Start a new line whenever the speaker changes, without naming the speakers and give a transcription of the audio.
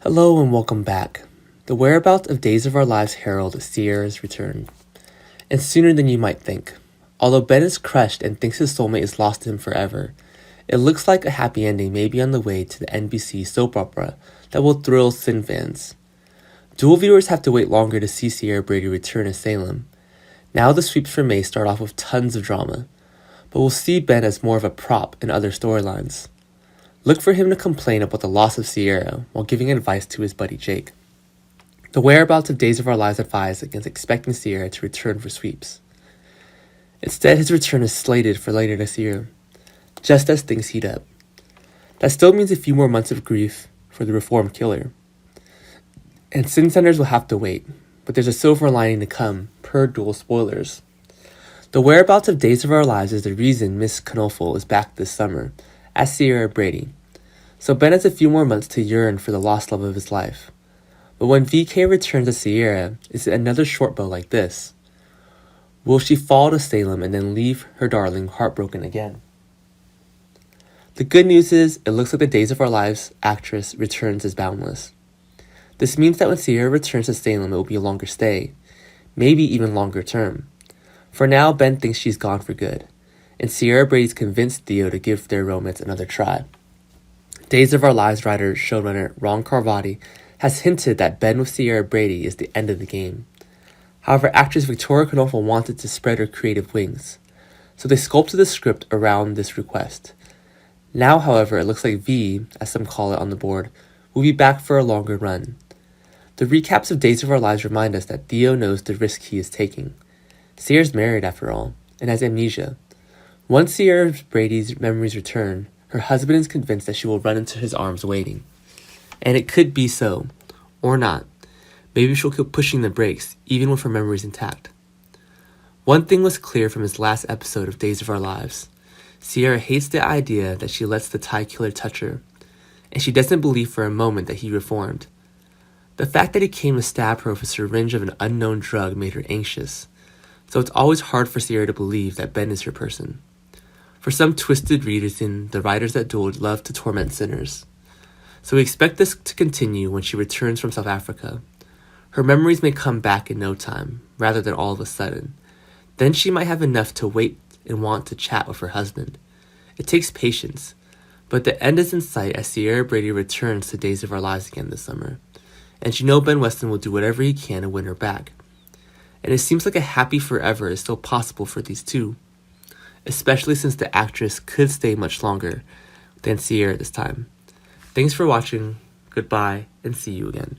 Hello and welcome back. The whereabouts of Days of Our Lives herald Ciara's return, and sooner than you might think. Although Ben is crushed and thinks his soulmate is lost to him forever, it looks like a happy ending may be on the way to the NBC soap opera that will thrill Sin fans. DOOL viewers have to wait longer to see Ciara Brady return as Salem. Now the sweeps for May start off with tons of drama, but we'll see Ben as more of a prop in other storylines. Look for him to complain about the loss of Ciara while giving advice to his buddy Jake. The whereabouts of Days of Our Lives advise against expecting Ciara to return for sweeps. Instead, his return is slated for later this year, just as things heat up. That still means a few more months of grief for the reformed killer. And Sin Centers will have to wait, but there's a silver lining to come, per DOOL Spoilers. The whereabouts of Days of Our Lives is the reason Miss Knofel is back this summer, as Ciara Brady. So Ben has a few more months to yearn for the lost love of his life. But when VK returns as Ciara, is it another short bow like this? Will she fall to Salem and then leave her darling heartbroken again? The good news is, it looks like the Days of Our Lives actress returns as Boundless. This means that when Ciara returns to Salem, it will be a longer stay, maybe even longer term. For now, Ben thinks she's gone for good, and Ciara Brady's convinced Theo to give their romance another try. Days of Our Lives writer showrunner Ron Carvati has hinted that Ben with Ciara Brady is the end of the game. However, actress Victoria Knofel wanted to spread her creative wings, so they sculpted the script around this request. Now, however, it looks like V, as some call it on the board, will be back for a longer run. The recaps of Days of Our Lives remind us that Theo knows the risk he is taking. Ciara's married after all, and has amnesia. Once Ciara Brady's memories return, her husband is convinced that she will run into his arms waiting. And it could be so, or not. Maybe she'll keep pushing the brakes, even with her memories intact. One thing was clear from his last episode of Days of Our Lives. Ciara hates the idea that she lets the Thai killer touch her, and she doesn't believe for a moment that he reformed. The fact that he came to stab her with a syringe of an unknown drug made her anxious, so it's always hard for Ciara to believe that Ben is her person. For some twisted reason, the writers at DOOL love to torment sinners. So we expect this to continue when she returns from South Africa. Her memories may come back in no time, rather than all of a sudden. Then she might have enough to wait and want to chat with her husband. It takes patience, but the end is in sight as Ciara Brady returns to Days of Our Lives again this summer. And she knows Ben Weston will do whatever he can to win her back. And it seems like a happy forever is still possible for these two, especially since the actress could stay much longer than Ciara this time. Thanks for watching, goodbye, and see you again.